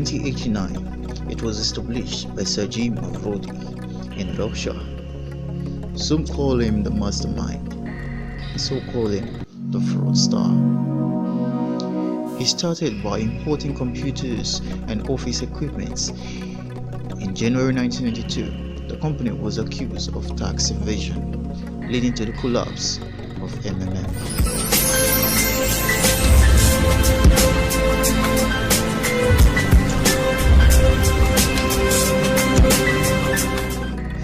1989, it was established by Sergei Mavrodi in Russia. Some call him the mastermind, some call him the fraudster. He started by importing computers and office equipment. In January 1992, the company was accused of tax evasion, leading to the collapse of MMM.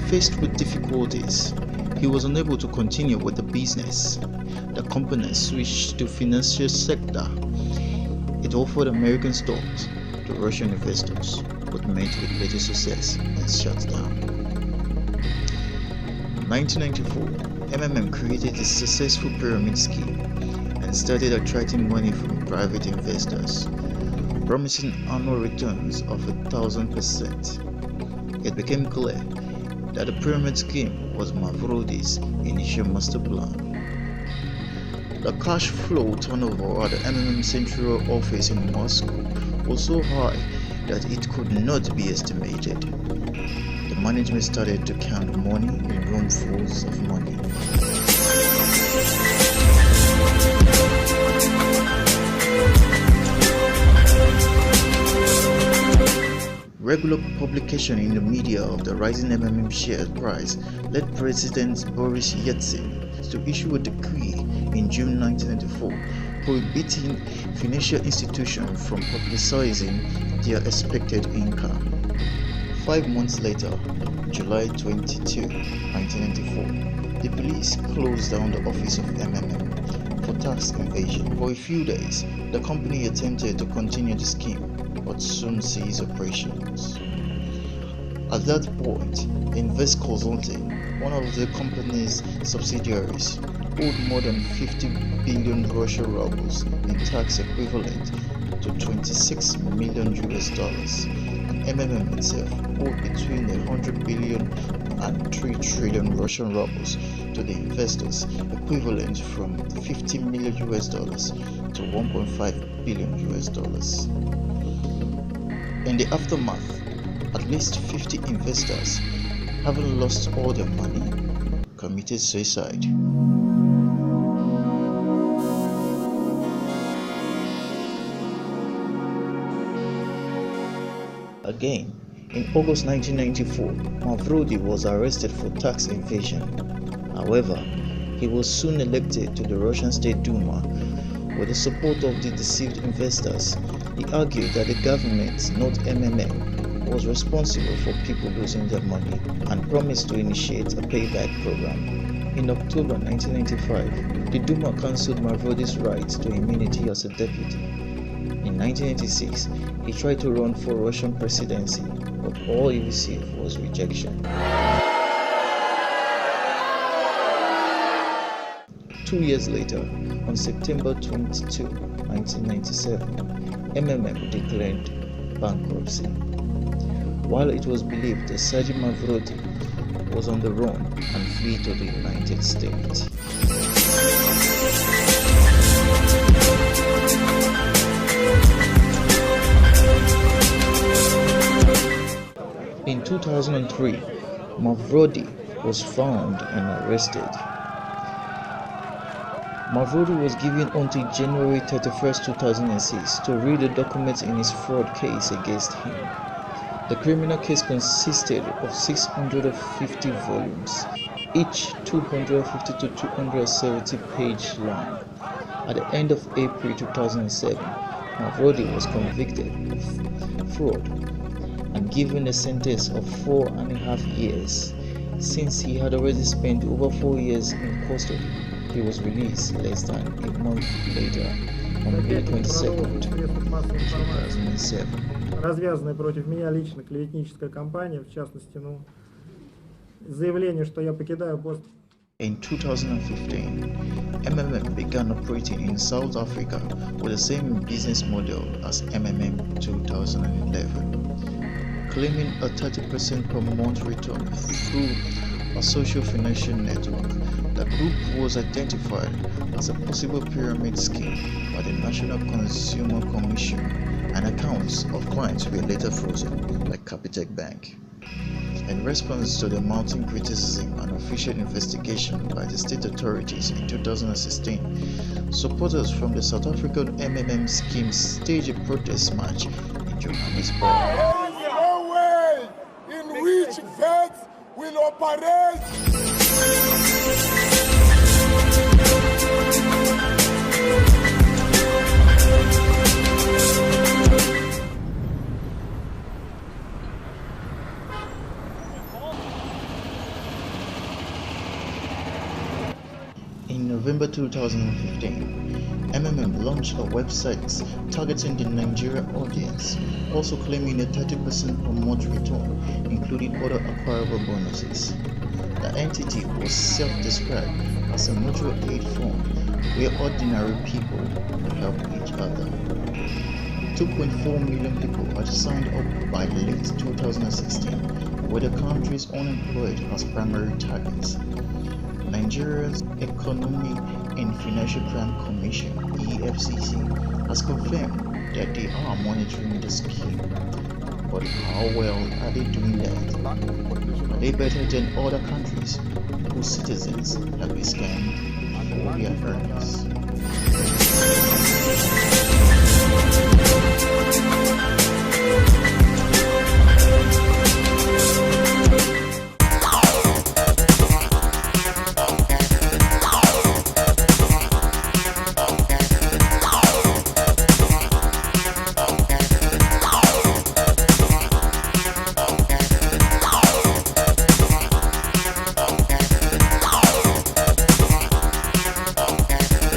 Faced with difficulties, he was unable to continue with the business. The company switched to financial sector. It offered American stocks to Russian investors, but met with little success and shut down. In 1994, MMM created a successful pyramid scheme and started attracting money from private investors, promising annual returns of 1,000%. It became clear that the pyramid scheme was Mavrodi's initial master plan. The cash flow turnover at the MMM central office in Moscow was so high that it could not be estimated. The management started to count money in roomfuls of money. Regular publication in the media of the rising MMM share price led President Boris Yeltsin to issue a decree in June 1994 prohibiting financial institutions from publicizing their expected income. 5 months later, July 22, 1994, the police closed down the office of MMM for tax evasion. For a few days, the company attempted to continue the scheme but soon ceased operations. At that point, Invest Consulting, one of the company's subsidiaries, owed more than 50 billion Russian rubles in tax equivalent to $26 million, and MMM itself owed between 100 billion and 3 trillion Russian rubles to the investors, equivalent from $50 million to $1.5 billion. In the aftermath, at least 50 investors, having lost all their money, committed suicide. Again, in August 1994, Mavrodi was arrested for tax evasion. However, he was soon elected to the Russian State Duma with the support of the deceived investors. He argued that the government, not MMM, was responsible for people losing their money and promised to initiate a payback program. In October 1995, the Duma cancelled Mavrodi's right to immunity as a deputy. In 1986, he tried to run for Russian presidency, but all he received was rejection. 2 years later, on September 22, 1997, MMM declared bankruptcy. While it was believed that Sergei Mavrodi was on the run and flee to the United States. In 2003, Mavrodi was found and arrested. Mavrodi was given until January 31, 2006 to read the documents in his fraud case against him. The criminal case consisted of 650 volumes, each 250 to 270 pages long. At the end of April 2007, Mavrodi was convicted of fraud and given a sentence of 4.5 years. Since he had already spent over 4 years in custody, he was released less than a month later on May 22, 2007. Развязанная против меня лично клеветническая кампания, в частности, заявление, что я покидаю пост. In 2015, MMM began operating in South Africa with the same business model as MMM 2011, claiming a 30% per month return through a social financial network. The group was identified as a possible pyramid scheme by the National Consumer Commission and accounts of clients were later frozen, like Capitec Bank. In response to the mounting criticism and official investigation by the state authorities in 2016, supporters from the South African MMM scheme staged a protest march in Johannesburg. There is no way in which vets will operate. In November 2015, MMM launched a website targeting the Nigerian audience, also claiming a 30% per month return, including other acquirable bonuses. The entity was self-described as a mutual aid fund where ordinary people help each other. 2.4 million people had signed up by late 2016, with the country's unemployed as primary targets. Nigeria's Economic and Financial Crime Commission (EFCC) has confirmed that they are monitoring the scheme. But how well are they doing that? Are they better than other countries whose citizens have been scammed for their earnings?